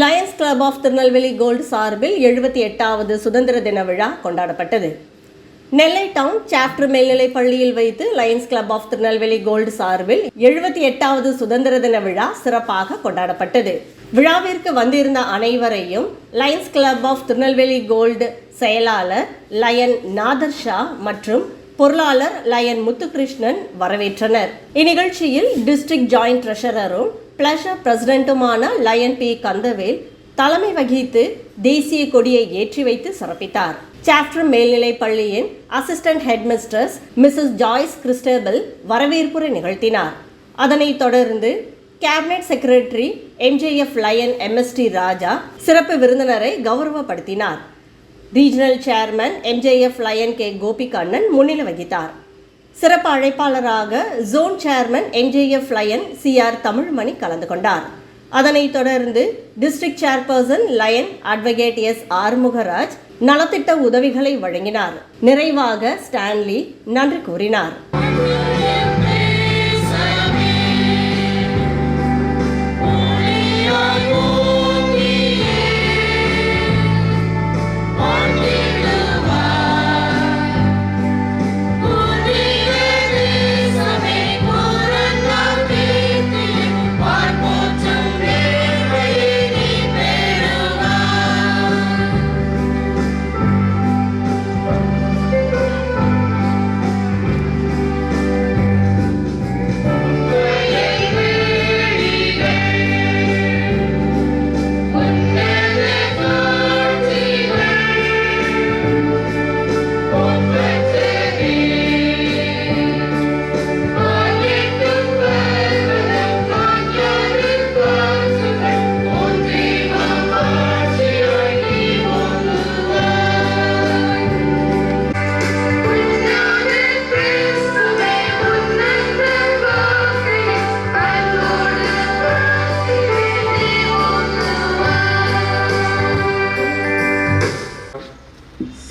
Lions club of Tirunelveli gold சார்பில் 78வது சுதந்திர தின விழா கொண்டாடப்பட்டது. நெல்லை டவுன் சாப்டர் மேல்நிலைப் பள்ளியில் வைத்து Lions club of Tirunelveli gold சார்பில் 78வது சுதந்திர தின விழா சிறப்பாக கொண்டாடப்பட்டது. விழாவிற்கு வந்திருந்த அனைவரையும் lions club of Tirunelveli gold செயலாளர் லயன் நாதர்ஷா மற்றும் பொருளாளர் லயன் முத்துகிருஷ்ணன் வரவேற்றனர். இந்நிகழ்ச்சியில் டிஸ்ட்ரிக்ட் ஜாயிண்ட் ட்ரெஷரரும் பிளஷர் பிரசிடென்ட்டுமான லயன் பி கந்தவேல் தலைமை வகித்து தேசிய கொடியை ஏற்றி வைத்து சிறப்பித்தார். சாப்டர் மேல்நிலைப் பள்ளியின் assistant headmistress Mrs Joyce Christabel வரவேற்புரை நிகழ்த்தினார். அதனைத் தொடர்ந்து cabinet secretary MJF lion MST Raja சிறப்பு விருந்தினரை கௌரவப்படுத்தினார். Regional chairman MJF lion K Gopikannan முன்னிலை வகித்தார். சிறப்பு அழைப்பாளராக zone chairman MJF lion CR Tamilmani கலந்து கொண்டார். அதனைத் தொடர்ந்து district chairperson lion advocate S Arumugaraj நலத்திட்ட உதவிகளை வழங்கினார். நிறைவாக ஸ்டான்லி நன்றி கூறினார்.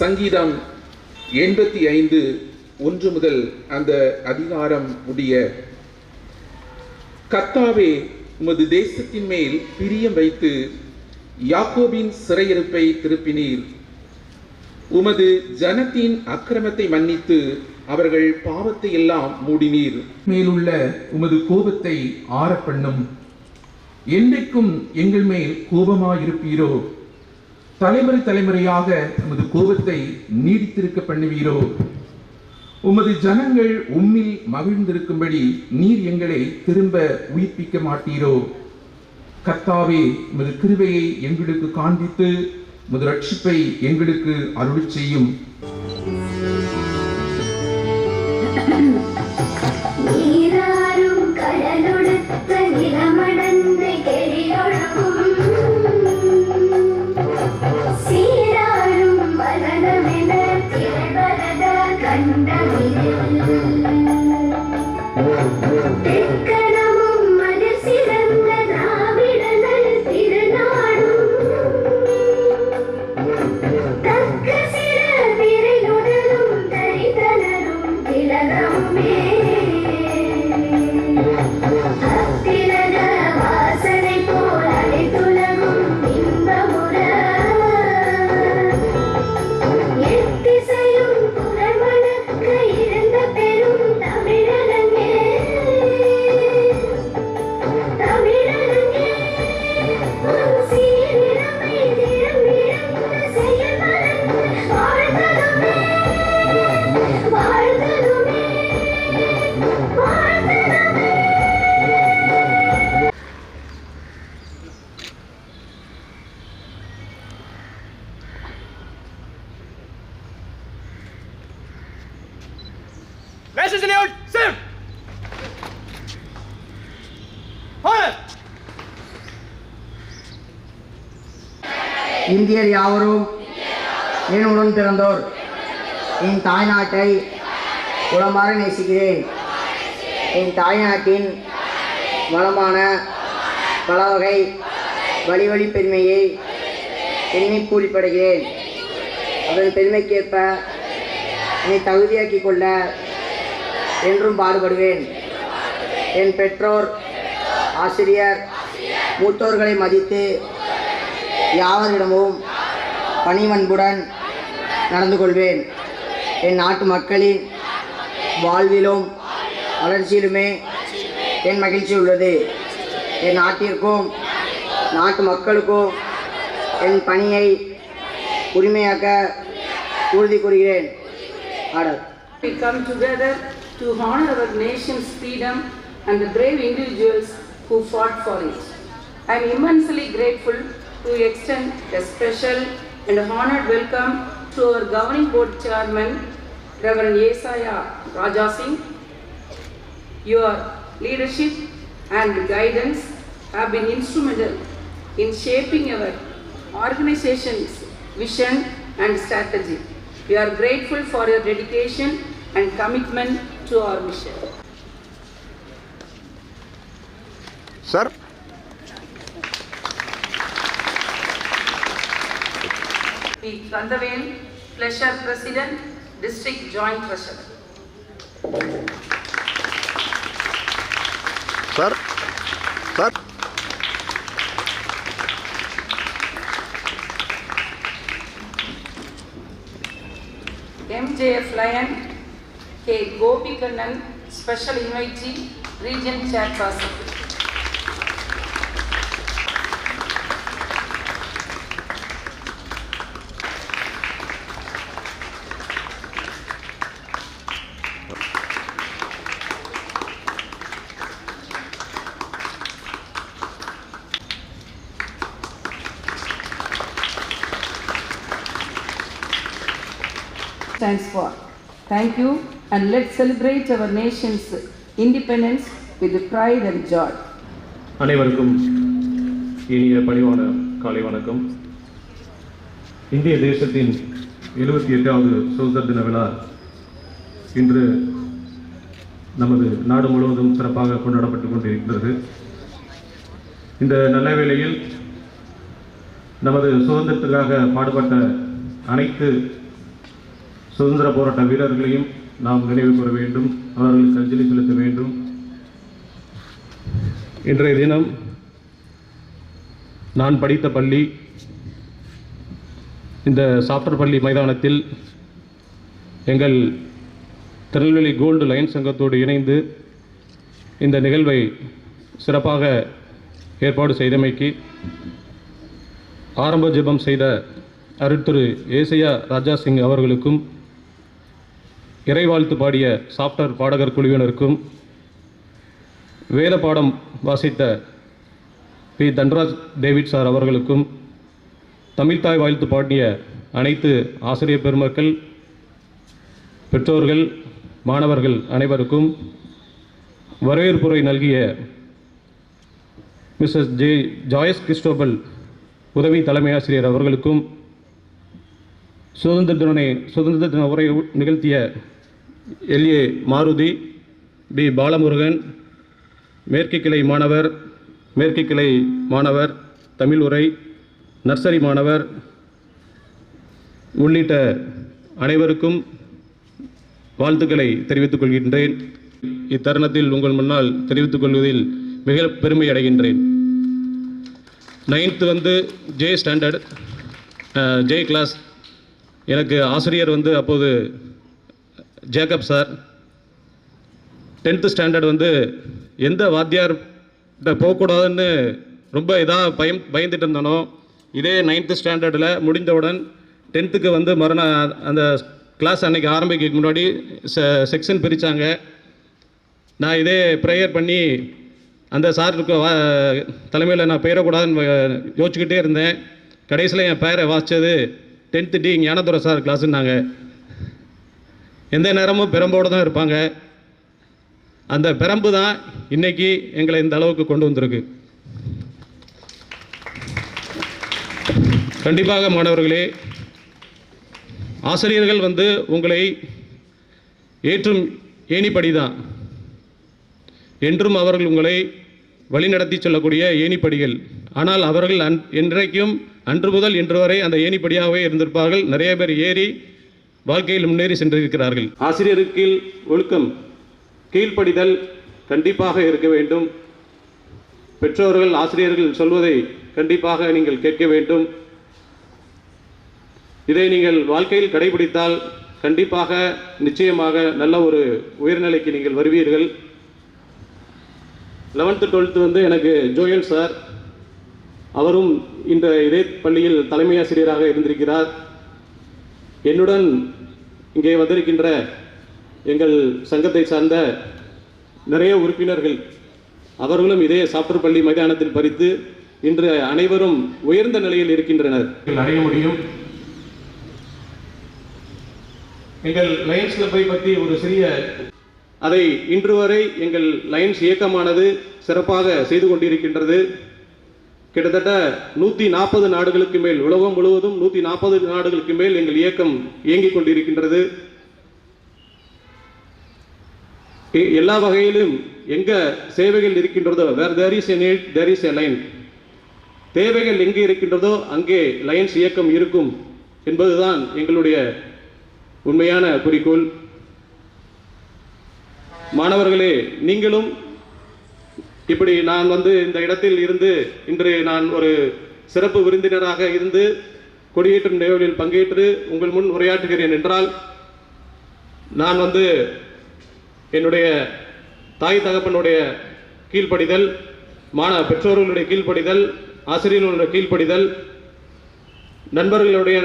சங்கீதம் 85:1 முதல் அந்த அதிகாரம் உடைய கர்த்தாவே, உமது தேசத்தின் மேல் பிரியம் வைத்து யாக்கோபின் சிறையிருப்பை திருப்பினீர். உமது ஜனத்தின் அக்கிரமத்தை மன்னித்து அவர்கள் பாவத்தை எல்லாம் மூடினீர். மேலுள்ள உமது கோபத்தை ஆறப்பண்ணும். என்றைக்கும் எங்கள் மேல் கோபமாயிருப்பீரோ? தலைமுறை தலைமுறையாக உமது கோபத்தை நீடித்திருக்க பண்ணுவீரோ? உமது ஜனங்கள் உம்மில் மகிழ்ந்திருக்கும்படி நீர் எங்களை திரும்ப உயிர்ப்பிக்க மாட்டீரோ? கர்த்தாவே, உமது கிருபையை எங்களுக்கு காண்பித்து உமது ரட்சிப்பை எங்களுக்கு அருள் செய்யும். இந்தியர் யாவரும் என்னுடன் பிறந்தோர். என் தாய்நாட்டை உளமாற நேசிக்கிறேன். என் தாய்நாட்டின் வளமான பலவகை வழிவழி பெருமையை எண்ணி பூரிப்படைகிறேன். அதன் பெருமைக்கேற்ப என்னை தகுதியாக்கிக் கொள்ள என்றும் பாடுபடுவேன். என் பெற்றோர், ஆசிரியர், மூத்தோர்களை மதித்து யாவரிடமும் பணிவன்புடன் நடந்து கொள்வேன். என் நாட்டு மக்களின் வாழ்விலும் வளர்ச்சியிலுமே என் மகிழ்ச்சி உள்ளது. என் நாட்டிற்கும் நாட்டு மக்களுக்கும் என் பணியை உரிமையாக்க உறுதி கூறுகிறேன். Order. We come together to honor our nation's freedom and the brave individuals who fought for it. I am immensely grateful to extend a special and honored welcome to our Governing Board Chairman, Reverend Yesaya Raja Singh. Your leadership and guidance have been instrumental in shaping our organization's vision and strategy. We are grateful for your dedication and commitment to our mission. Sir. P. Kandavel, Pleasure President, District Joint Treasurer. Sir. Sir. MJF Lion, K. Gopikannan, Special Invitee, Region Chairperson. Stands for. Thank you, and let's celebrate our nation's independence with pride and joy. அனைவருக்கும் இனிய பணிவான காலை வணக்கம். இந்திய தேசத்தின் 78வது சுதந்திர தின விழா இன்று நமது நாடு முழுவதும் சிறப்பாக கொண்டாடப்பட்டு கொண்டிருக்கிறது. இந்த நல்ல வேளையில் நமது சுதந்திரத்திற்காக பாடுபட்ட அனைத்து சுதந்திர போராட்ட வீரர்களையும் நாம் நினைவு கூற வேண்டும், அவர்களுக்கு அஞ்சலி செலுத்த வேண்டும். இன்றைய தினம் நான் படித்த பள்ளி இந்த சாஃப்ட்வேர் பள்ளி மைதானத்தில் எங்கள் திருநெல்வேலி கோல்டு லயன்ஸ் சங்கத்தோடு இணைந்து இந்த நிகழ்வை சிறப்பாக ஏற்பாடு செய்தமைக்கு ஆரம்ப ஜெபம் செய்த அருட்திரு ஏசையா ராஜா சிங் அவர்களுக்கும், இறைவாழ்த்து பாடிய சாஃப்ட்வேர் பாடகர் குழுவினருக்கும், வேத பாடம் வாசித்த பி தன்ராஜ் டேவிட் சார் அவர்களுக்கும், தமிழ்தாய் வாழ்த்து பாடிய அனைத்து ஆசிரியர் பெருமக்கள், பெற்றோர்கள், மாணவர்கள் அனைவருக்கும், வரவேற்புரை நல்கிய மிஸ்ஸஸ் ஜாயஸ் கிறிஸ்டோபல் உதவி தலைமை ஆசிரியர் அவர்களுக்கும், சுதந்திர தின உரை நிகழ்த்திய எல்ஏ மாருதி, பி பாலமுருகன், மேற்கு கிளை மாணவர் தமிழ் உரை, நர்சரி மாணவர் உள்ளிட்ட அனைவருக்கும் வாழ்த்துக்களை தெரிவித்துக் கொள்கின்றேன். இத்தருணத்தில் உங்கள் முன்னால் தெரிவித்துக் கொள்வதில் மிக பெருமை அடைகின்றேன். 9th J standard J class. எனக்கு ஆசிரியர் அப்போது ஜேக்கப் சார். 10th ஸ்டாண்டர்ட் எந்த வாத்தியார்கிட்ட போகக்கூடாதுன்னு ரொம்ப இதாக பயந்துட்டு இருந்தனோ, இதே 9th ஸ்டாண்டர்டில் முடிந்தவுடன் 10th மறுநாள் அந்த கிளாஸ் அன்றைக்கி ஆரம்பிக்க முன்னாடி செக்ஷன் பிரித்தாங்க. நான் இதே ப்ரேயர் பண்ணி அந்த சாருக்கு தலைமையில் நான் பெயரக்கூடாதுன்னு யோசிச்சுக்கிட்டே இருந்தேன். கடைசியில் என் பெயரை வாசித்தது 10th டி ஞானதுரை சார் கிளாஸுன்னாங்க. எந்த நேரமும் பெரம்போடு தான் இருப்பாங்க. அந்த பெரம்பு தான் இன்றைக்கி எங்களை இந்த அளவுக்கு கொண்டு வந்திருக்கு. கண்டிப்பாக மாணவர்களே, ஆசிரியர்கள் உங்களை ஏற்றும் ஏணிப்படி தான். என்றும் அவர்கள் உங்களை வழிநடத்தி செல்லக்கூடிய ஏணிப்படிகள். ஆனால் அவர்கள் என்றைக்கும் அன்று முதல் இன்று வரை அந்த ஏணிப்படியாகவே இருந்திருப்பார்கள். நிறைய பேர் ஏறி வாழ்க்கையில் முன்னேறி சென்றிருக்கிறார்கள். ஆசிரியருக்கு ஒழுக்கம், கீழ்ப்படிதல் கண்டிப்பாக இருக்க வேண்டும். பெற்றோர்கள் ஆசிரியர்கள் சொல்வதை கண்டிப்பாக நீங்கள் கேட்க வேண்டும். இதை நீங்கள் வாழ்க்கையில் கடைபிடித்தால் கண்டிப்பாக நிச்சயமாக நல்ல ஒரு உயர்நிலைக்கு நீங்கள் வருவீர்கள். 11th 12th வந்து எனக்கு ஜோயல் சார், அவரும் இந்த இதே பள்ளியில் தலைமை ஆசிரியராக இருந்திருக்கிறார். என்னுடன் இங்கே வந்திருக்கின்ற எங்கள் சங்கத்தை சார்ந்த நிறைய உறுப்பினர்கள் அவர்களும் இதே சாப்டர் பள்ளி மைதானத்தில் படித்து இன்று அனைவரும் உயர்ந்த நிலையில் இருக்கின்றனர். அடைய முடியும். எங்கள் லயன்ஸ் கிளப்பை பற்றி ஒரு சிறிய அதை இன்று வரை எங்கள் லயன்ஸ் இயக்கமானது சிறப்பாக செய்து கொண்டிருக்கின்றது. கிட்டத்தட்ட 140 நாடுகளுக்கு மேல், உலகம் முழுவதும் 140 நாடுகளுக்கு மேல் எங்கள் இயக்கம் இயங்கிக் கொண்டிருக்கின்றது. எல்லா வகையிலும் எங்க சேவைகள் இருக்கின்றதோ, where there is a need there is a line, தேவைகள் எங்கே இருக்கின்றதோ அங்கே லயன்ஸ் இயக்கம் இருக்கும் என்பதுதான் எங்களுடைய உண்மையான குறிக்கோள். மாணவர்களே, நீங்களும் இப்படி நான் வந்து இந்த இடத்தில் இருந்து இன்று நான் ஒரு சிறப்பு விருந்தினராக இருந்து கொடியேற்றும் நிகழ்வில் பங்கேற்று உங்கள் முன் உரையாற்றுகிறேன் என்றால், நான் வந்து என்னுடைய தாய் தகப்பனுடைய கீழ்ப்படிதல், பெற்றோர்களுடைய கீழ்ப்படிதல், ஆசிரியர்களுடைய கீழ்ப்படிதல், நண்பர்களுடைய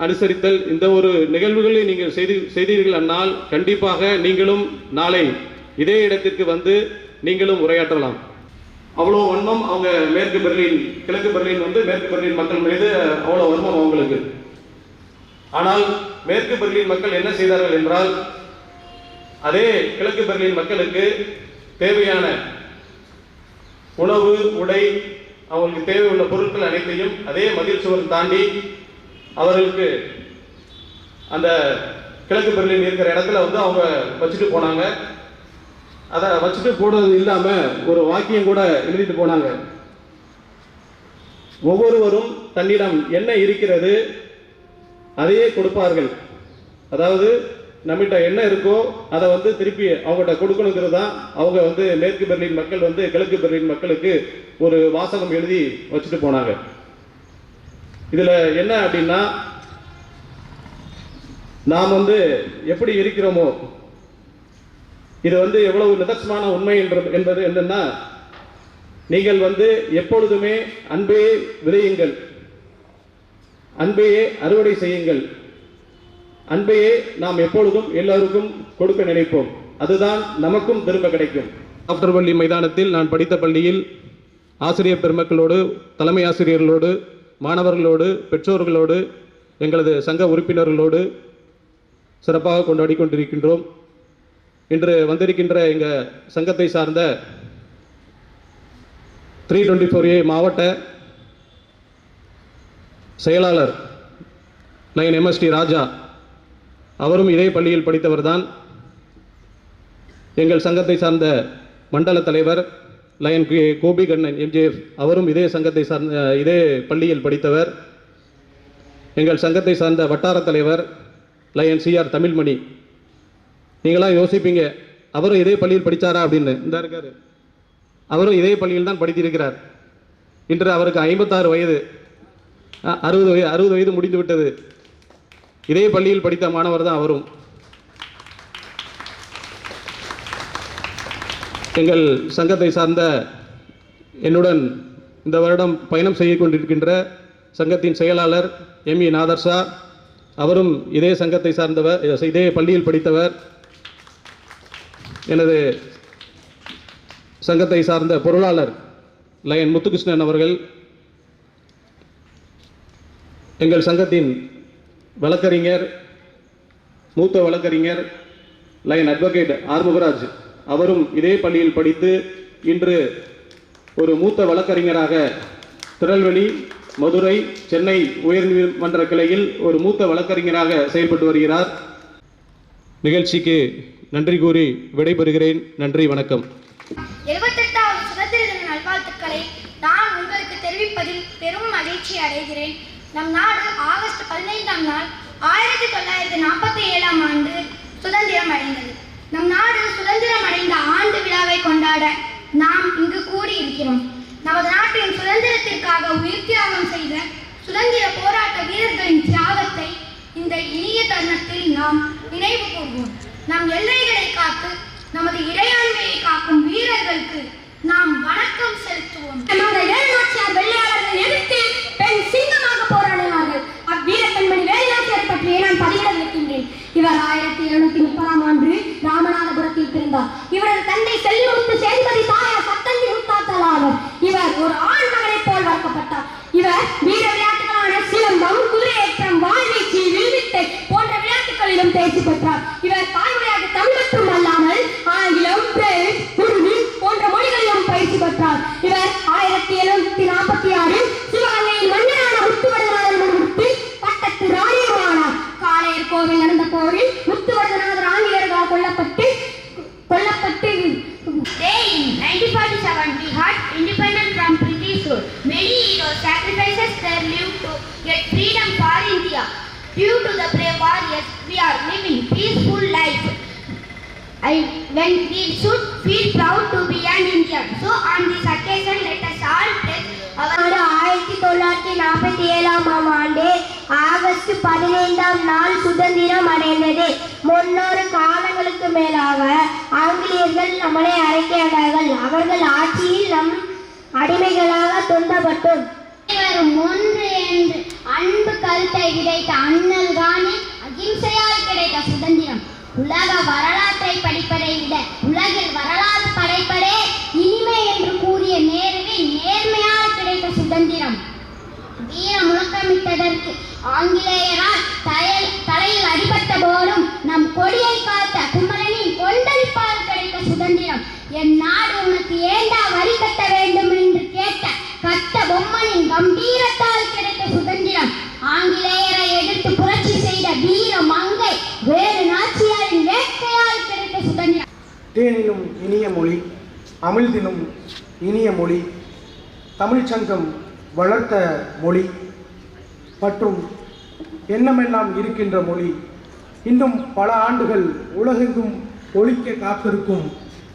அனுசரித்தல், இந்த ஒரு நிகழ்வுகளை நீங்கள் செய்தீர்கள் என்னால் கண்டிப்பாக நீங்களும் நாளை இதே இடத்திற்கு வந்து நீங்களும் உரையாற்றலாம். அவ்வளோ வன்மம் அவங்க மேற்கு பெர்லின், கிழக்கு பெர்லின் வந்து மேற்கு பெர்லின் மக்கள் மீது அவ்வளோ வன்மம் அவங்களுக்கு. ஆனால் மேற்கு பெர்லின் மக்கள் என்ன செய்தார்கள் என்றால், அதே கிழக்கு பெர்லின் மக்களுக்கு தேவையான உணவு, உடை, அவங்களுக்கு தேவையுள்ள பொருட்கள் அனைத்தையும் அதே மதில் சுவர் தாண்டி அவர்களுக்கு அந்த கிழக்கு பெர்லின் இருக்கிற இடத்துல வந்து அவங்க வச்சுட்டு போனாங்க. அதை வச்சுட்டு போடுறது இல்லாமல் ஒரு வாக்கியம் கூட எழுதிட்டு போனாங்க. ஒவ்வொருவரும் தன்னிடம் என்ன இருக்கிறது அதையே கொடுப்பார்கள். அதாவது நம்மகிட்ட என்ன இருக்கோ அதை வந்து திருப்பி அவங்ககிட்ட கொடுக்கணுங்கிறது தான் அவங்க வந்து மேற்கு பெர்லின் மக்கள் வந்து கிழக்கு பெர்லின் மக்களுக்கு ஒரு வாசகம் எழுதி வச்சுட்டு போனாங்க. இதில் என்ன அப்படின்னா, நாம் வந்து எப்படி இருக்கிறோமோ, இது வந்து எவ்வளவு நிதர்சனமான உண்மை என்பது என்னன்னா, நீங்கள் வந்து எப்பொழுதுமே அன்பையே விதையுங்கள், அன்பையே அறுவடை செய்யுங்கள், அன்பையே நாம் எப்பொழுதும் எல்லோருக்கும் கொடுக்க நினைப்போம், அதுதான் நமக்கும் திரும்ப கிடைக்கும். சாப்டர் பள்ளி மைதானத்தில் நான் படித்த பள்ளியில் ஆசிரியர் பெருமக்களோடு, தலைமை ஆசிரியர்களோடு, மாணவர்களோடு, பெற்றோர்களோடு, எங்களது சங்க உறுப்பினர்களோடு சிறப்பாக கொண்டாடி கொண்டிருக்கின்றோம். இன்று வந்திருக்கின்ற எங்கள் சங்கத்தை சார்ந்த 324A மாவட்ட செயலாளர் லயன் MST ராஜா, அவரும் இதே பள்ளியில் படித்தவர் தான். எங்கள் சங்கத்தை சார்ந்த மண்டல தலைவர் லயன் கோபி கண்ணன் MJF, அவரும் இதே சங்கத்தை சார்ந்த இதே பள்ளியில் படித்தவர். எங்கள் சங்கத்தை சார்ந்த வட்டார தலைவர் லயன் CR தமிழ்மணி. நீங்களாம் யோசிப்பீங்க, அவரும் இதே பள்ளியில் படித்தாரா அப்படின்னு. இந்த இருக்காரு, அவரும் இதே பள்ளியில் தான் படித்திருக்கிறார். இன்று அவருக்கு 56 வயது, 60 வயது முடிந்து விட்டது. இதே பள்ளியில் படித்த மாணவர் தான் அவரும். எங்கள் சங்கத்தை சார்ந்த என்னுடன் இந்த வருடம் பயணம் செய்து கொண்டிருக்கின்ற சங்கத்தின் செயலாளர் ME நாதர்ஷா, அவரும் இதே சங்கத்தை சார்ந்தவர், இதே பள்ளியில் படித்தவர். எனது சங்கத்தை சார்ந்த பொருளாளர் லயன் முத்துகிருஷ்ணன் அவர்கள், எங்கள் சங்கத்தின் வழக்கறிஞர், மூத்த வழக்கறிஞர் லயன் அட்வொகேட் ஆர்முகராஜ், அவரும் இதே பள்ளியில் படித்து இன்று ஒரு மூத்த வழக்கறிஞராக திருநெல்வேலி, மதுரை, சென்னை உயர்நீதிமன்ற கிளையில் ஒரு மூத்த வழக்கறிஞராக செயல்பட்டு வருகிறார். நிகழ்ச்சிக்கு நன்றி கூறி விடைபெறுகிறேன். நன்றி, வணக்கம். 78வது சுதந்திர தின நல்வாழ்த்துக்களை நான் உங்களுக்கு தெரிவிப்பதில் பெரும் மகிழ்ச்சி அடைகிறேன். நம் நாடு ஆகஸ்ட் 15ஆம் நாள் 1947ஆம் ஆண்டு சுதந்திரம் அடைந்தது. நம் நாடு சுதந்திரம் அடைந்த ஆண்டு விழாவை கொண்டாட நாம் இங்கு கூடியிருக்கிறோம். நமது நாட்டின் சுதந்திரத்திற்காக உயிர் தியாகம் செய்த சுதந்திர போராட்ட வீரர்களின் தியாகத்தை இந்த இனிய தருணத்தில் நாம் நினைவு கூர்வோம். நம் எல்லைகளை காத்து நமது இறையாண்மையை காக்கும் வீரர்களுக்கு நாம் வணக்கம் செலுத்துவோம். வேலுநாச்சியார் வெள்ளையாளர்கள் எதிர்த்து பெண் சிங்கமாக போராடினார்கள். அவ்வீர பெண்மணி வேலுநாச்சியார் பற்றியே நான் பதிவிட வைக்கின்றேன். இவர் 1730 ஆண்டு ராமநாதபுரத்தில் பிறந்தார். இவரது தந்தை செல்வமுத்து சேதுபதி தாயார் சத்தந்தி முத்தாத்தலாளர். இவர் ஒரு ஆண் மகனை போல் வளர்க்கப்பட்டார். இவர் வீர விளையாட்டுகளான சிலம்பம், குதிரையேற்றம், வாழ்வீச்சு, வில்வித்தை போன்ற விளையாட்டுகளிலும் தேர்ச்சி பெற்றார். இவர் தாய்மொழியாக தமிழ் மட்டும் அல்லாமல் ஆங்கிலம், பிரெஞ்சு, உருது போன்ற மொழிகளிலும் பயிற்சி பெற்றார். இவர் 1746 சிவகங்கையின் மன்னரான முத்துவடுகநாதர் முன்னிட்டு பட்டத்து ராணியமானார். காளையர் கோவில் நடந்த போரில் முத்துவடுகநாதர் ஆங்கிலேயர்களால் கொல்லப்பட்டு Day in 1947 we had independence from British rule. Many heroes sacrificed their lives to get freedom for India. Due to the brave warriors, we are living peaceful life. When we should feel proud to be an Indian. So on this occasion, let us all pledge our 1947 ஆண்டு August 15 நாள் சுதந்திரம் அடைந்தது. 300 காலங்களுக்கு மேலாக ஆங்கிலேயர்கள் நம்மளை அடக்கினார்கள். அவர்கள் ஆட்சியில் நம் அடிமைகளாக துன்பப்பட்டோம். ஒன்று என்று அன்பு கருத்தை விதைத்த அண்ணல் காந்தி அகிம்சையால் கிடைத்த சுதந்திரம். உலக வரலாற்றை படிப்பதை விட உலகில் வரலாறு படைப்பதே இனிமை என்று கூறிய நேருவின் நேர்மையால் கிடைத்த சுதந்திரம். வீர முழக்கமிட்டதற்கு ஆங்கிலேயரால் தலையில் அடிபட்ட போதும் நம் கொடியை காத்த குமரனின் கொந்தளிப்பால் கிடைத்த சுதந்திரம். என் நாடு உனக்கு ஏண்டா வரி கட்ட வேண்டும் என்று கேட்ட கட்ட பொம்மனின் கம்பீரத்தால் கிடைத்த சுதந்திரம். ஆங்கிலேயரை எதிர்த்து புரட்சி செய்த வீர மங்கை வேலுநாச்சியாரின் வேட்கையால் கிடைத்த சுதந்திரம். தேனினும் இனிய மொழி, அமிழ்தினும் இனிய மொழி, தமிழ்ச்சங்கம் வளர்த்த மொழி மற்றும் எண்ணமெல்லாம் இருக்கின்ற மொழி, இன்னும் பல ஆண்டுகள் உலகெங்கும் ஒலிக்க காத்திருக்கும்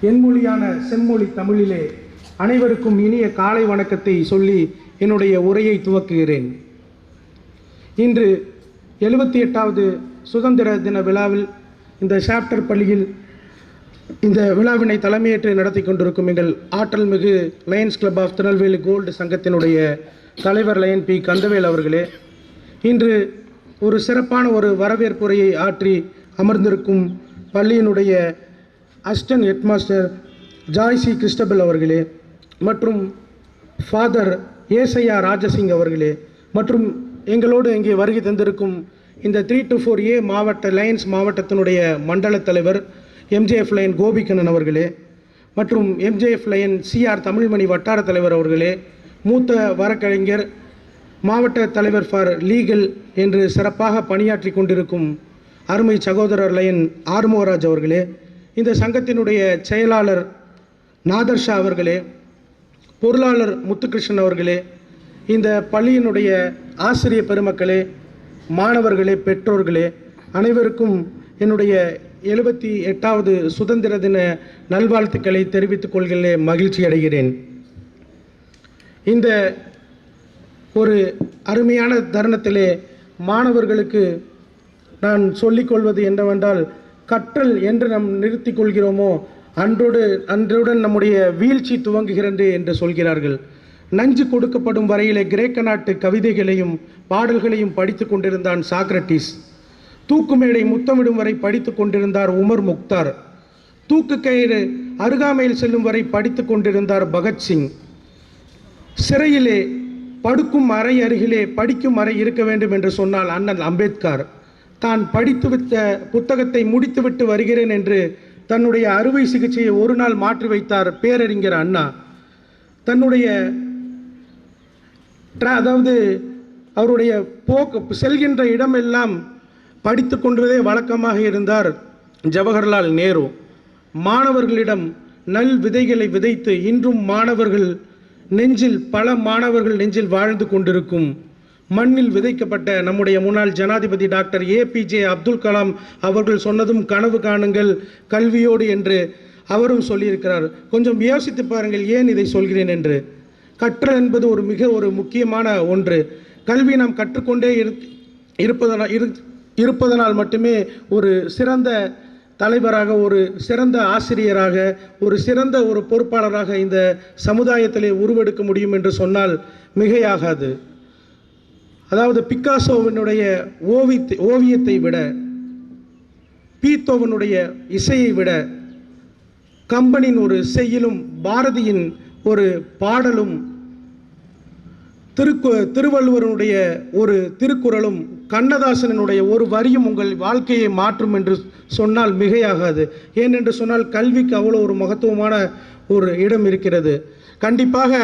என் மொழியான செம்மொழி தமிழிலே அனைவருக்கும் இனிய காலை வணக்கத்தை சொல்லி என்னுடைய உரையை துவக்குகிறேன். இன்று 78வது சுதந்திர தின விழாவில் இந்த சாப்டர் பள்ளியில் இந்த விழாவினை தலைமையேற்று நடத்தி கொண்டிருக்கும் எங்கள் ஆற்றல் மிகு Lions club of Tirunelveli gold சங்கத்தினுடைய தலைவர் லயன் பி கந்தவேல் அவர்களே, இன்று ஒரு சிறப்பான ஒரு வரவேற்புரையை ஆற்றி அமர்ந்திருக்கும் பள்ளியினுடைய அசிஸ்டன்ட் ஹெட்மாஸ்டர் ஜாய்சி கிறிஸ்டபல் அவர்களே, மற்றும் ஃபாதர் ஏசையா ராஜசிங் அவர்களே, மற்றும் எங்களோடு இங்கே வருகை தந்திருக்கும் இந்த 3 to 4A மாவட்ட லயன்ஸ் மாவட்டத்தினுடைய மண்டல தலைவர் எம்ஜேஎஃப் லயன் கோபிகண்ணன் அவர்களே, மற்றும் எம்ஜேஎஃப் லயன் சிஆர் தமிழ்மணி வட்டார தலைவர் அவர்களே, மூத்த வழக்கறிஞர் மாவட்ட தலைவர் ஃபார் லீகல் என்று சிறப்பாக பணியாற்றி கொண்டிருக்கும் அருமை சகோதரர் லயன் ஆர்மோராஜ் அவர்களே, இந்த சங்கத்தினுடைய செயலாளர் நாதர்ஷா அவர்களே, பொருளாளர் முத்துகிருஷ்ணன் அவர்களே, இந்த பள்ளியினுடைய ஆசிரியர் பெருமக்களே, மாணவர்களே, பெற்றோர்களே, அனைவருக்கும் என்னுடைய 78வது சுதந்திர தின நல்வாழ்த்துக்களை தெரிவித்துக் கொள்கிறே மகிழ்ச்சி அடைகிறேன். இந்த ஒரு அருமையான தருணத்திலே மாணவர்களுக்கு நான் சொல்லிக்கொள்வது என்னவென்றால், கற்றல் என்று நாம் நிறுத்தி கொள்கிறோமோ அன்றுடன் நம்முடைய வீழ்ச்சி துவங்குகிறது என்று சொல்கிறார்கள். நஞ்சு கொடுக்கப்படும் வரையிலே கிரேக்க நாட்டு கவிதைகளையும் பாடல்களையும் படித்து கொண்டிருந்தான் சாக்ரட்டிஸ். தூக்குமேடை முத்தமிடும் வரை படித்து கொண்டிருந்தார் உமர் முக்தார். தூக்கு கயிறு அருகாமையில் செல்லும் வரை படித்து கொண்டிருந்தார் பகத்சிங். சிறையிலே படுக்கும் அறை அருகிலே படிக்கும் அறை இருக்க வேண்டும் என்று சொன்னால் அண்ணல் அம்பேத்கர். தான் படித்துவிட்ட புத்தகத்தை முடித்துவிட்டு வருகிறேன் என்று தன்னுடைய அறுவை சிகிச்சையை ஒரு நாள் மாற்றி வைத்தார் பேரறிஞர் அண்ணா. தன்னுடைய அதாவது அவருடைய செல்கின்ற இடமெல்லாம் படித்து கொண்டதே வழக்கமாக இருந்தார் ஜவஹர்லால் நேரு. மாணவர்களிடம் நல் விதைகளை விதைத்து இன்றும் மாணவர்கள் நெஞ்சில் பல மாணவர்கள் நெஞ்சில் வாழ்ந்து கொண்டிருக்கும் மண்ணில் விதைக்கப்பட்ட நம்முடைய முன்னாள் ஜனாதிபதி டாக்டர் ஏபிஜே அப்துல் கலாம் அவர்கள் சொன்னதும் கனவு காணுங்கள் கல்வியோடு என்று அவரும் சொல்லியிருக்கிறார். கொஞ்சம் யோசித்து பாருங்கள் ஏன் இதை சொல்கிறேன் என்று. கற்றல் என்பது ஒரு முக்கியமான ஒன்று. கல்வி நாம் கற்றுக்கொண்டே இருப்பதனால் மட்டுமே ஒரு சிறந்த தலைவராக, ஒரு சிறந்த ஆசிரியராக, ஒரு சிறந்த ஒரு பொறுப்பாளராக இந்த சமுதாயத்திலே உருவெடுக்க முடியும் என்று சொன்னால் மிகையாகாது. அதாவது பிக்காசோவினுடைய ஓவியத்தை விட, பீத்தோவனுடைய இசையை விட, கம்பனின் ஒரு செய்யுளும், பாரதியின் ஒரு பாடலும், திருவள்ளுவருடைய ஒரு திருக்குறளும், கண்ணதாசனுடைய ஒரு வரியும் உங்கள் வாழ்க்கையை மாற்றும் என்று சொன்னால் மிகையாகாது. ஏனென்று சொன்னால் கல்விக்கு அவ்வளோ ஒரு மகத்துவமான ஒரு இடம் இருக்கிறது. கண்டிப்பாக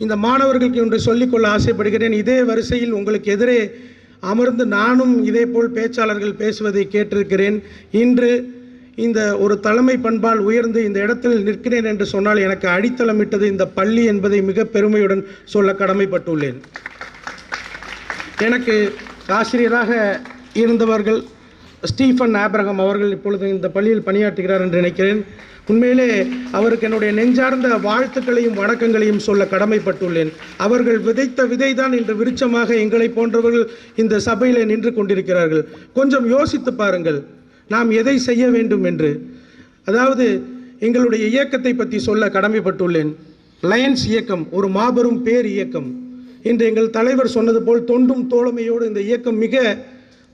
இந்த மாணவர்களுக்கு ஒன்று சொல்லிக்கொள்ள ஆசைப்படுகிறேன். இதே வரிசையில் உங்களுக்கு எதிரே அமர்ந்து நானும் இதேபோல் பேச்சாளர்கள் பேசுவதை கேட்டிருக்கிறேன். இன்று இந்த ஒரு தலைமை பண்பால் உயர்ந்து இந்த இடத்தில் நிற்கிறேன் என்று சொன்னால் எனக்கு அடித்தளமிட்டது இந்த பள்ளி என்பதை மிக பெருமையுடன் சொல்ல கடமைப்பட்டுள்ளேன். எனக்கு ஆசிரியராக இருந்தவர்கள் ஸ்டீஃபன் ஆப்ரஹாம் அவர்கள் இப்பொழுது இந்த பள்ளியில் பணியாற்றுகிறார் என்று நினைக்கிறேன். உண்மையிலே அவருக்கு என்னுடைய நெஞ்சார்ந்த வாழ்த்துக்களையும் வணக்கங்களையும் சொல்ல கடமைப்பட்டுள்ளேன். அவர்கள் விதைத்த விதைதான் இன்று விருட்சமாக எங்களை போன்றவர்கள் இந்த சபையிலே நின்று கொண்டிருக்கிறார்கள். கொஞ்சம் யோசித்து பாருங்கள், நாம் எதை செய்ய வேண்டும் என்று. அதாவது எங்களுடைய இயக்கத்தை பற்றி சொல்ல கடமைப்பட்டுள்ளேன். லயன்ஸ் இயக்கம் ஒரு மாபெரும் பேர் இயக்கம். இன்று எங்கள் தலைவர் சொன்னது போல் தொண்டும் தோழமையோடு இந்த இயக்கம் மிக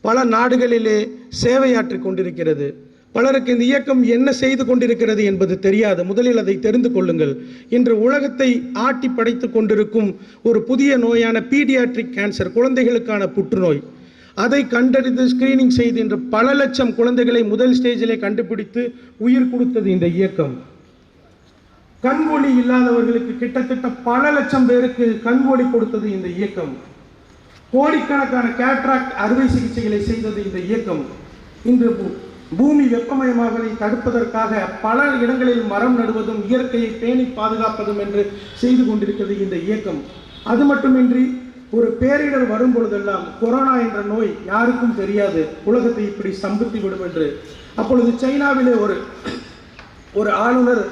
பல நாடுகளிலே சேவையாற்றி கொண்டிருக்கிறது. பலருக்கு இந்த இயக்கம் என்ன செய்து கொண்டிருக்கிறது என்பது தெரியாது. முதலில் அதை தெரிந்து கொள்ளுங்கள். இன்று உலகத்தை ஆட்டி படைத்து கொண்டிருக்கும் ஒரு புதிய நோயான பீடியாட்ரிக் கேன்சர், குழந்தைகளுக்கான புற்றுநோய், அதை கண்டறிந்து ஸ்கிரீனிங் செய்து இன்று பல லட்சம் குழந்தைகளை முதல் ஸ்டேஜிலே கண்டுபிடித்து உயிர் கொடுத்தது இந்த இயக்கம். கண் ஒளி இல்லாதவர்களுக்கு கிட்டத்தட்ட பல லட்சம் பேருக்கு கண் ஒளி கொடுத்தது இந்த இயக்கம். கோடிக்கணக்கான கேட்ராக்ட் அறுவை சிகிச்சைகளை செய்தது இந்த இயக்கம். இன்று பூமி வெப்பமயமாவதை தடுப்பதற்காக பல இடங்களில் மரம் நடுவதும் இயற்கையை பேணி பாதுகாப்பதும் என்று செய்து கொண்டிருக்கிறது இந்த இயக்கம். அது மட்டுமின்றி ஒரு பேரிடர் வரும் பொழுதெல்லாம் கொரோனா என்ற நோய் யாருக்கும் தெரியாது, உலகத்தை இப்படி ஸ்தம்பித்து விடும் என்று. அப்பொழுது சைனாவிலே ஒரு ஆளுநர்,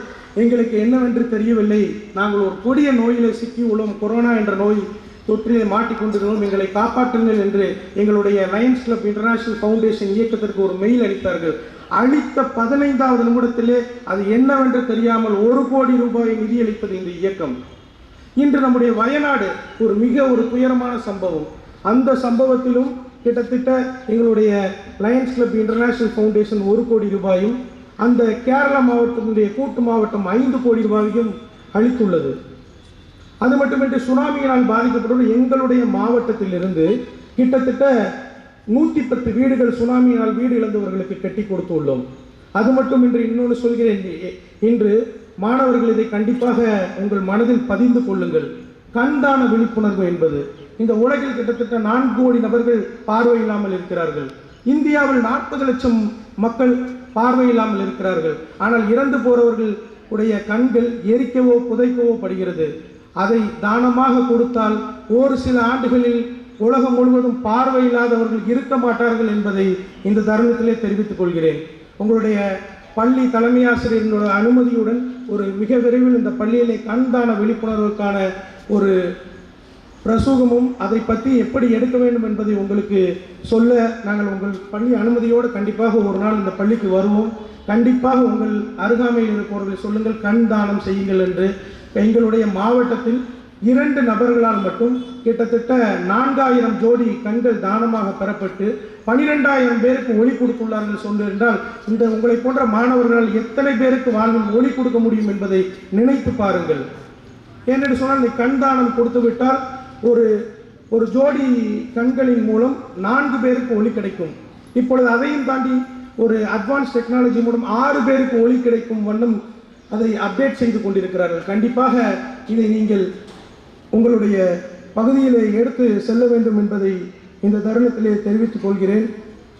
எங்களுக்கு என்னவென்று தெரியவில்லை, நாங்கள் ஒரு கொடிய நோயிலே சிக்கி உள்ளோம், கொரோனா என்ற நோய் தொற்றிலே மாட்டிக்கொண்டிருந்தோம், எங்களை காப்பாற்றுங்கள் என்று எங்களுடைய லயன்ஸ் கிளப் இன்டர்நேஷனல் ஃபவுண்டேஷன் இயக்கத்திற்கு ஒரு மெயில் அளித்தார்கள். அளித்த 15வது நிமிடத்திலே அது என்னவென்று தெரியாமல் 1 கோடி ரூபாயை நிதியளித்தது இந்த இயக்கம். இன்று நம்முடைய வயநாடு ஒரு துயரமான சம்பவம். அந்த சம்பவத்திலும் கிட்டத்தட்ட எங்களுடைய லயன்ஸ் கிளப் இன்டர்நேஷனல் ஃபவுண்டேஷன் 1 கோடி ரூபாயும், அந்த கேரளா மாவட்டத்தினுடைய கூட்டு மாவட்டம் 5 கோடி ரூபாயும் அளித்துள்ளது. அது மட்டுமின்றி சுனாமியினால் பாதிக்கப்பட்டுள்ள எங்களுடைய மாவட்டத்திலிருந்து கிட்டத்தட்ட 110 வீடுகள் சுனாமியினால் வீடு இழந்தவர்களுக்கு கட்டி கொடுத்துள்ளோம். அது மட்டுமின்றி இன்னொன்று சொல்கிறேன், இன்று மாணவர்கள் இதை கண்டிப்பாக உங்கள் மனதில் பதிந்து கொள்ளுங்கள். கண்தான விழிப்புணர்வு என்பது இந்த உலகில் கிட்டத்தட்ட 4 கோடி நபர்கள் பார்வை இல்லாமல் இருக்கிறார்கள். இந்தியாவில் 40 லட்சம் மக்கள் பார்வை இல்லாமல் இருக்கிறார்கள். ஆனால் இறந்து போறவர்கள் உடைய கண்கள் எரிக்கவோ புதைக்கவோ படுகிறது. அதை தானமாக கொடுத்தால் ஒரு சில ஆண்டுகளில் உலகம் முழுவதும் பார்வை இல்லாதவர்கள் இருக்க மாட்டார்கள் என்பதை இந்த தருணத்திலே தெரிவித்துக் கொள்கிறேன். உங்களுடைய பள்ளி தலைமை ஆசிரியர்களோட அனுமதியுடன் மிக விரைவில் இந்த பள்ளியிலே கண்தான விழிப்புணர்வுக்கான ஒரு பிரசூகமும் அதை பற்றி எப்படி எடுக்க வேண்டும் என்பதை உங்களுக்கு சொல்ல நாங்கள் உங்கள் பள்ளி அனுமதியோடு கண்டிப்பாக ஒரு நாள் இந்த பள்ளிக்கு வருவோம். கண்டிப்பாக உங்கள் அருகாமையில் இருப்பவர்களை சொல்லுங்கள், கண் தானம் செய்யுங்கள் என்று. எங்களுடைய மாவட்டத்தில் 2 நபர்களால் மட்டும் கிட்டத்தட்ட 4000 ஜோடி கண்கள் தானமாக பெறப்பட்டு 12000 பேருக்கு ஒளி கொடுத்துள்ளார்கள் சொல்லு என்றால், இந்த உங்களை போன்ற மாணவர்களால் எத்தனை பேருக்கு வாழ்வில் ஒளி கொடுக்க முடியும் என்பதை நினைத்து பாருங்கள். ஏனென்று சொன்னால், நீ கண் தானம் கொடுத்து விட்டால் ஒரு ஜோடி கண்களின் மூலம் 4 பேருக்கு ஒளி கிடைக்கும். இப்பொழுது அதையும் தாண்டி ஒரு அட்வான்ஸ் டெக்னாலஜி மூலம் 6 பேருக்கு ஒளி கிடைக்கும் வண்ணம் அதை அப்டேட் செய்து கொண்டிருக்கிறார்கள். கண்டிப்பாக இதை நீங்கள் உங்களுடைய பகுதியிலே எடுத்து செல்ல வேண்டும் என்பதை இந்த தருணத்திலே தெரிவித்துக் கொள்கிறேன்.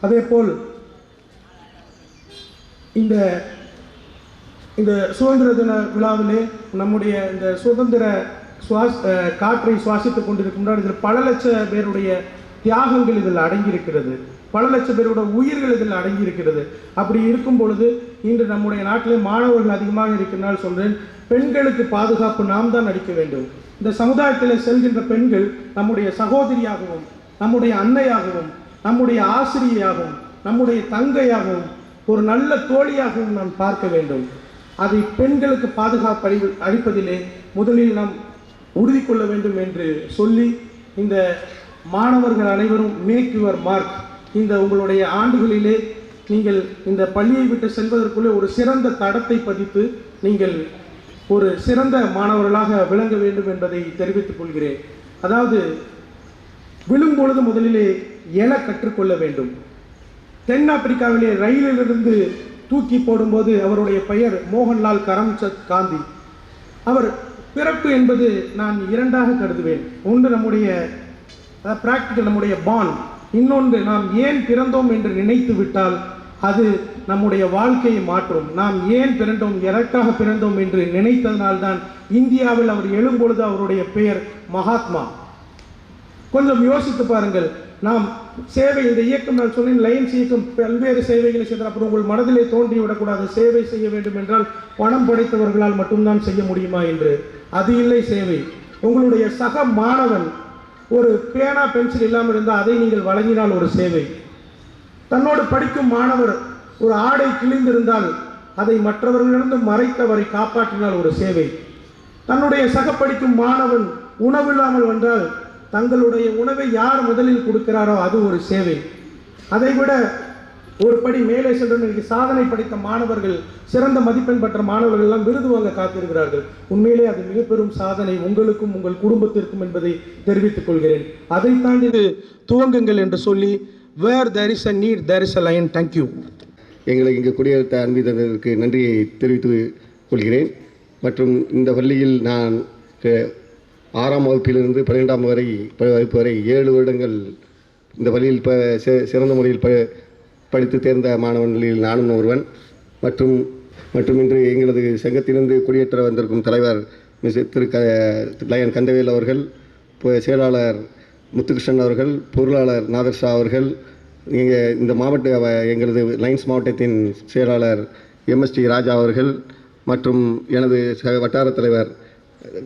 அதேபோல் இந்த சுதந்திர தின விழாவிலே நம்முடைய இந்த சுதந்திர காற்றை சுவாசித்துக் கொண்டிருக்கின்றார். இதில் பல லட்சம் பேருடைய தியாகங்கள் இதில் அடங்கியிருக்கிறது, பல லட்சம் பேரோட உயிர்கள் இதில் அடங்கியிருக்கிறது. அப்படி இருக்கும் பொழுது இன்று நம்முடைய நாட்டிலே மாணவர்கள் அதிகமாக இருக்கிறனால் சொல்றேன், பெண்களுக்கு பாதுகாப்பு நாம் தான் அளிக்க வேண்டும். இந்த சமுதாயத்தில் செல்கின்ற பெண்கள் நம்முடைய சகோதரியாகவும் நம்முடைய அன்னையாகவும் நம்முடைய ஆசிரியையாகவும் நம்முடைய தங்கையாகவும் ஒரு நல்ல தோழியாகவும் நாம் பார்க்க வேண்டும். அதை பெண்களுக்கு பாதுகாப்பு அளிப்பதிலே முதலில் நாம் உறுதி கொள்ள வேண்டும் என்று சொல்லி, இந்த மாணவர்கள் அனைவரும் மேக் யுவர் மார்க். இந்த உங்களுடைய ஆண்டுகளிலே நீங்கள் இந்த பள்ளியை விட்டு செல்வதற்குள்ளே ஒரு சிறந்த தடத்தை பதித்து நீங்கள் ஒரு சிறந்த மாணவர்களாக விளங்க வேண்டும் என்பதை தெரிவித்துக் கொள்கிறேன். அதாவது விழும்பொழுது முதலிலே எழ கற்றுக்கொள்ள வேண்டும். தென்னாப்பிரிக்காவிலே ரயிலிலிருந்து தூக்கி போடும்போது அவருடைய பெயர் மோகன்லால் கரம்சந்த் காந்தி. அவர் பிறப்பு என்பது நான் இரண்டாக கருதுவேன். ஒன்று நம்முடைய பிராக்டிக்கல், நம்முடைய பாண்ட். இன்னொன்று நாம் ஏன் பிறந்தோம் என்று நினைத்து விட்டால் அது நம்முடைய வாழ்க்கையை மாற்றும். நாம் ஏன் பிறந்தோம், எதற்காக பிறந்தோம் என்று நினைத்ததனால்தான் இந்தியாவில் அவர் எழும்பொழுது அவருடைய பெயர் மகாத்மா. கொஞ்சம் யோசித்து பாருங்கள். நாம் சேவை, இந்த இயக்கம் நான் சொன்னேன், லைன்ஸ் இயக்கம் பல்வேறு சேவைகளை செய்தார். அப்புறம் உங்கள் மனதிலே தோன்றிவிடக்கூடாது, சேவை செய்ய வேண்டும் என்றால் பணம் படைத்தவர்களால் மட்டும்தான் செய்ய முடியுமா என்று. அது இல்லை சேவை. உங்களுடைய சக மாணவன் ஒரு பேனா பென்சில் இல்லாமல் இருந்தால் அதை நீங்கள் வழங்கினால் ஒரு சேவை. தன்னோடு படிக்கும் மாணவர் ஒரு ஆடை கிழிந்திருந்தால் அதை மற்றவர்களிடம் மறைத்தவரை காப்பாற்றினால் ஒரு சேவை. தன்னுடைய சக படிக்கும் மாணவன் உணவில்லாமல் வந்தால் தங்களுடைய உணவை யார் முதலில் கொடுக்கிறாரோ அது ஒரு சேவை. அதைவிட ஒரு படி மேலே சென்று சாதனை படைத்த மாணவர்கள், சிறந்த மதிப்பெண் பெற்ற மாணவர்கள் எல்லாம் விருது வாங்க காத்திருக்கிறார்கள். உண்மையிலே அது மிக பெரும் சாதனை உங்களுக்கும் உங்கள் குடும்பத்திற்கும் என்பதை தெரிவித்துக் கொள்கிறேன். அதை தாண்டி துவங்குங்கள் என்று சொல்லி, where there is a need there is a line. Thank you. எங்களை இங்கு குடியேற்ற அன்பிதற்கு நன்றியை தெரிவித்துக் கொள்கிறேன். மற்றும் இந்த பள்ளியில் நான் 6ஆம் வகுப்பிலிருந்து 12ஆம் வகுப்பு வரை 7 வருடங்கள் இந்த பள்ளியில் சிறந்த முறையில் படித்து தேர்ந்த மாணவர்களில் நானும் ஒருவன். மற்றும் இன்று எங்களது சங்கத்திலிருந்து குடியேற்ற வந்திருக்கும் தலைவர் திரு லயன் கந்தவேல் அவர்கள், செயலாளர் முத்துகிருஷ்ணன் அவர்கள், பொருளாளர் நாதர்ஷா அவர்கள், இந்த மாவட்ட எங்களது லைன்ஸ் மாவட்டத்தின் செயலாளர் MST ராஜா அவர்கள் மற்றும் எனது வட்டார தலைவர்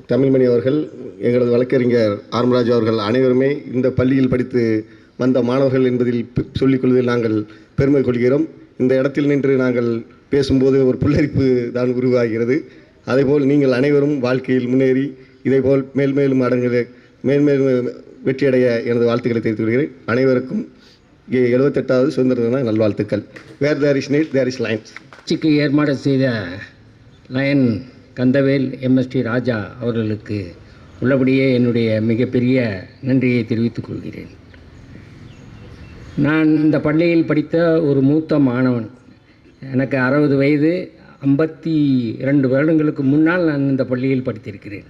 தமிழ்மணி அவர்கள், எங்களது வழக்கறிஞர் ஆர்மராஜ் அவர்கள் அனைவருமே இந்த பள்ளியில் படித்து வந்த மாணவர்கள் என்பதில் சொல்லிக்கொள்வதில் நாங்கள் பெருமை கொள்கிறோம். இந்த இடத்தில் நின்று நாங்கள் பேசும்போது ஒரு புல்லரிப்பு தான் உருவாகிறது. அதேபோல் நீங்கள் அனைவரும் வாழ்க்கையில் முன்னேறி இதேபோல் மேல்மேலும் வெற்றியடைய எனது வாழ்த்துக்களை தெரிவித்துக் கொள்கிறேன். அனைவருக்கும் 78வது சுதந்திர தின நல்வாழ்த்துக்கள். Where there is need there is lines. நிகழ்ச்சிக்கு ஏற்பாடு செய்த லயன் கந்தவேல் MST ராஜா அவர்களுக்கு உள்ளபடியே என்னுடைய மிகப்பெரிய நன்றியை தெரிவித்துக் கொள்கிறேன். நான் இந்த பள்ளியில் படித்த ஒரு மூத்த மாணவன். எனக்கு 60 வயது. 52 வருடங்களுக்கு முன்னால் நான் இந்த பள்ளியில் படித்திருக்கிறேன்.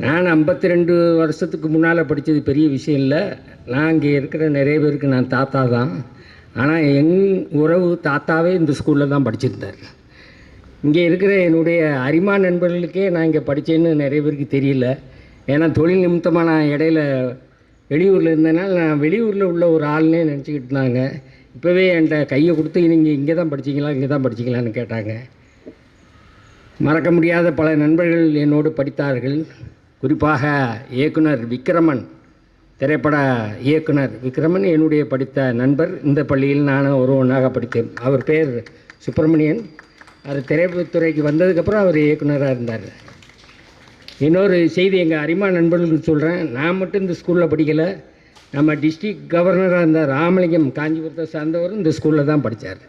நான் 52 வருஷத்துக்கு முன்னால் படித்தது பெரிய விஷயம் இல்லை. நான் இங்கே இருக்கிற நிறைய பேருக்கு நான் தாத்தா தான். ஆனால் என் உறவு தாத்தாவே இந்த ஸ்கூலில் தான் படிச்சிருந்தார். இங்கே இருக்கிற என்னுடைய அரிமா நண்பர்களுக்கே நான் இங்கே படித்தேன்னு நிறைய பேருக்கு தெரியல. ஏன்னா தொழில் நிமித்தமாக நான் இடையில வெளியூரில் இருந்தனால நான் வெளியூரில் உள்ள ஒரு ஆள்னே நினச்சிக்கிட்டு இருந்தாங்க. இப்போவே என்கிட்ட கையை கொடுத்து நீங்கள் இங்கே தான் படிச்சிங்களான்னு கேட்டாங்க. மறக்க முடியாத பல நண்பர்கள் என்னோடு படித்தார்கள். குறிப்பாக இயக்குனர் விக்ரமன், திரைப்பட இயக்குனர் விக்ரமன் என்னுடைய படித்த நண்பர். இந்த பள்ளியில் நானும் ஒருவனாக படித்தேன். அவர் பேர் சுப்பிரமணியன். அது திரைப்படத்துறைக்கு வந்ததுக்கப்புறம் அவர் இயக்குனராக இருந்தார். இன்னொரு செய்தி எங்கள் அரிமா நண்பர்களுக்கு சொல்கிறேன். நான் மட்டும் இந்த ஸ்கூலில் படிக்கலை. நம்ம டிஸ்ட்ரிக்ட் கவர்னராக இருந்த ராமலிங்கம், காஞ்சிபுரத்தை சார்ந்தவரும் இந்த ஸ்கூலில் தான் படித்தார்.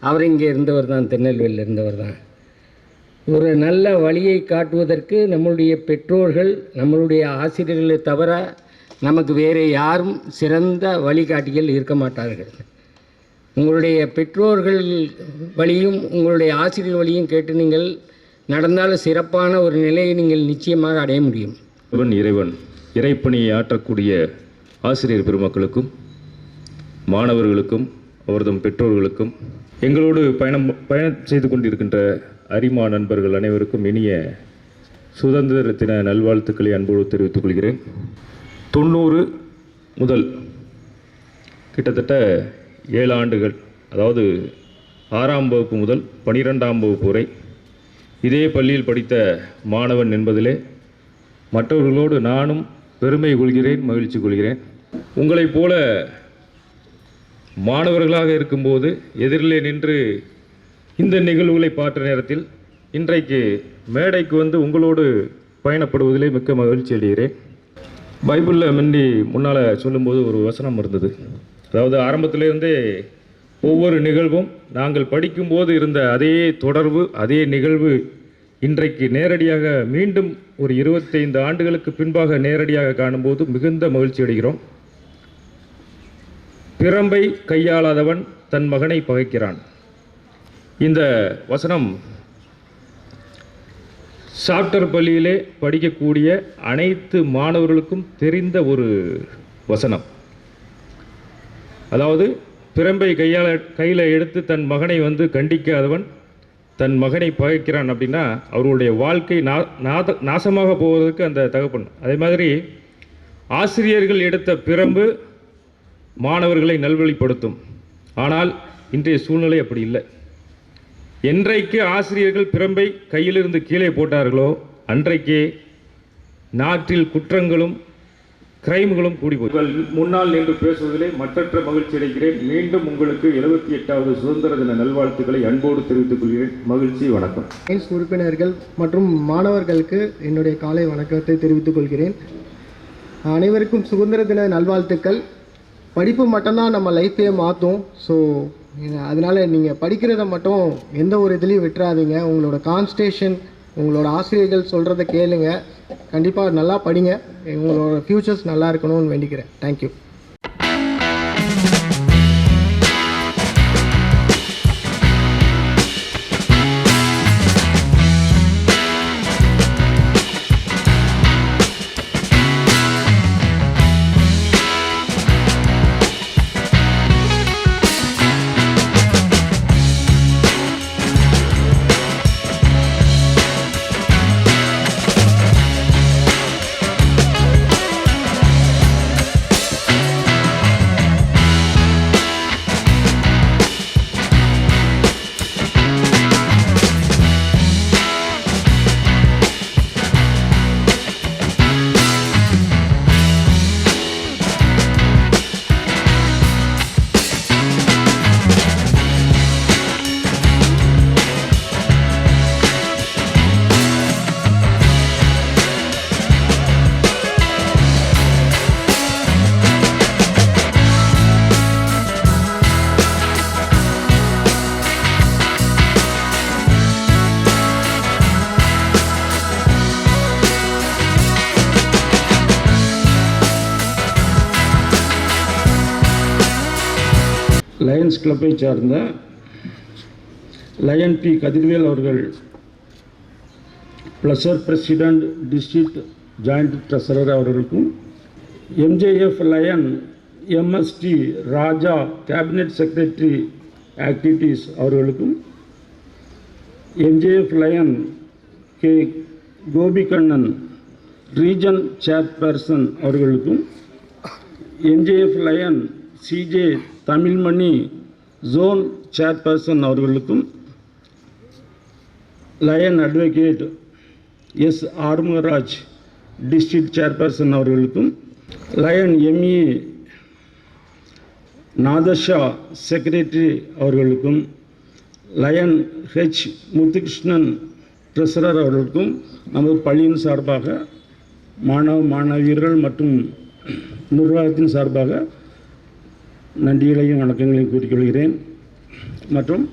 அவர் இங்கே இருந்தவர் தான், திருநெல்வேலியில் இருந்தவர் தான். ஒரு நல்ல வழியை காட்டுவதற்கு நம்மளுடைய பெற்றோர்கள், நம்மளுடைய ஆசிரியர்களை தவிர நமக்கு வேறு யாரும் சிறந்த வழிகாட்டிகள் இருக்க மாட்டார்கள். உங்களுடைய பெற்றோர்கள் வழியும் உங்களுடைய ஆசிரியர் வழியும் கேட்டு நீங்கள் நடந்தால் சிறப்பான ஒரு நிலையை நீங்கள் நிச்சயமாக அடைய முடியும். இறைவன் இறைப்பணியை ஆற்றக்கூடிய ஆசிரியர் பெருமக்களுக்கும் மாணவர்களுக்கும் அவர்தம் பெற்றோர்களுக்கும் எங்களோடு பயணம் செய்து கொண்டிருக்கின்ற அரிமா நண்பர்கள் அனைவருக்கும் இனிய சுதந்திர தின நல்வாழ்த்துக்களை அன்போடு தெரிவித்துக் கொள்கிறேன். 90 முதல் கிட்டத்தட்ட 7 ஆண்டுகள், அதாவது 6ஆம் வகுப்பு முதல் 12ஆம் வகுப்பு வரை இதே பள்ளியில் படித்த மாணவன் என்பதிலே மற்றவர்களோடு நானும் பெருமை கொள்கிறேன், மகிழ்ச்சி கொள்கிறேன். உங்களைப் போல மாணவர்களாக இருக்கும்போது எதிரிலே நின்று இந்த நிகழ்வுகளை பார்த்த நேரத்தில் இன்றைக்கு மேடைக்கு வந்து உங்களோடு பயணப்படுவதிலே மிக்க மகிழ்ச்சி அடைகிறேன். பைபிளில் முன்னால் சொல்லும்போது ஒரு வசனம் இருந்தது. அதாவது ஆரம்பத்திலேருந்தே ஒவ்வொரு நிகழ்வும் நாங்கள் படிக்கும்போது இருந்த அதே தொடர்பு, அதே நிகழ்வு இன்றைக்கு நேரடியாக மீண்டும் ஒரு 25 ஆண்டுகளுக்கு பின்பாக நேரடியாக காணும்போது மிகுந்த மகிழ்ச்சி அடைகிறோம். பிரம்பை கையாளாதவன் தன் மகனை பகைக்கிறான். இந்த வசனம் சாப்டர் பள்ளியிலே படிக்கக்கூடிய அனைத்து மாணவர்களுக்கும் தெரிந்த ஒரு வசனம். அதாவது பிரம்பை கையில் எடுத்து தன் மகனை வந்து கண்டிக்காதவன் தன் மகனை பகைக்கிறான் அப்படின்னா அவருடைய வாழ்க்கை நாசமாக போவதற்கு அந்த தகப்பன். அதே மாதிரி ஆசிரியர்கள் எடுத்த பிரம்பு மாணவர்களை நல்வழிப்படுத்தும். ஆனால் இன்றைய சூழ்நிலை அப்படி இல்லை. என்றைக்கு ஆசிரியர்கள் பிரம்பை கையிலிருந்து கீழே போட்டார்களோ அன்றைக்கே நாட்டில் குற்றங்களும் கிரைம்களும் கூடி போய் முன்னால் நின்று பேசுவதிலே மற்றற்ற மகிழ்ச்சி அடைகிறேன். மீண்டும் உங்களுக்கு 78வது சுதந்திர தின நல்வாழ்த்துக்களை அன்போடு தெரிவித்துக் கொள்கிறேன். மகிழ்ச்சி, வணக்கம். சயின்ஸ் உறுப்பினர்கள் மற்றும் மாணவர்களுக்கு என்னுடைய காலை வணக்கத்தை தெரிவித்துக் கொள்கிறேன். அனைவருக்கும் சுதந்திர தின நல்வாழ்த்துக்கள். படிப்பு மட்டும்தான் நம்ம லைஃப்பையே மாற்றும். ஸோ அதனால் நீங்கள் படிக்கிறத மட்டும் எந்த ஒரு இதுலேயும் விட்டுறாதீங்க. உங்களோட கான்சன்ட்ரேஷன், உங்களோட ஆசிரியர்கள் சொல்கிறத கேளுங்க. கண்டிப்பாக நல்லா படிங்க. உங்களோட ஃப்யூச்சர்ஸ் நல்லா இருக்கணும்னு வேண்டிக்கிறேன். தேங்க்யூ. லயன்ஸ் கிளப்பை சார்ந்த லயன் பி கதிர்வேல் அவர்கள் pleasure president district joint treasurer அவர்களுக்கும், MJF lion MST Raja cabinet secretary activities அவர்களுக்கும், MJF lion K Gopikannan region chairperson அவர்களுக்கும், MJF lion CJ Tamilmani zone chairperson அவர்களுக்கும், lion advocate S Armaraj district chairperson அவர்களுக்கும், லயன் எம்ஏ நாதஷா செக்ரட்டரி அவர்களுக்கும், lion H Muthukrishnan treasurer அவர்களுக்கும் நமது பள்ளியின் சார்பாக மாணவியர்கள் மற்றும் நிர்வாகத்தின் சார்பாக நன்றிகளையும் வணக்கங்களையும் கூறிக்கொள்கிறேன். மற்றும்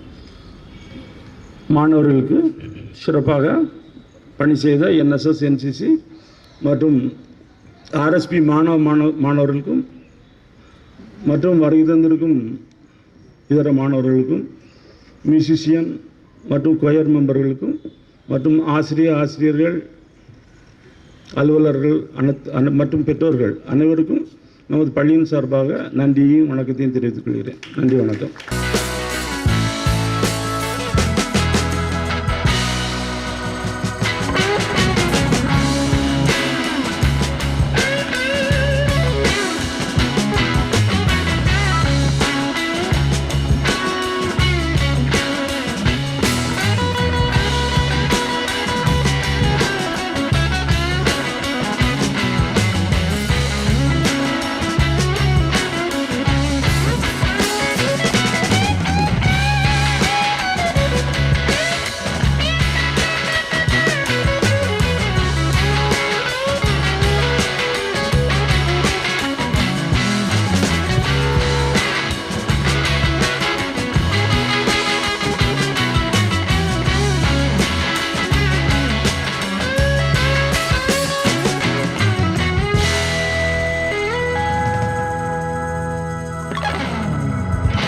மாணவர்களுக்கு சிறப்பாக பணி செய்த என்எஸ்எஸ், என்சிசி மற்றும் ஆர்எஸ்பி மாணவர்களுக்கும் மற்றும் வருகை தந்திருக்கும் இதர மாணவர்களுக்கும், மியூசிஷியன் மற்றும் கொயர் மெம்பர்களுக்கும் மற்றும் ஆசிரியர்கள், அலுவலர்கள் மற்றும் பெற்றோர்கள் அனைவருக்கும் நமது பள்ளியின் சார்பாக நன்றியையும் வணக்கத்தையும் தெரிவித்துக் கொள்கிறேன். நன்றி, வணக்கம்.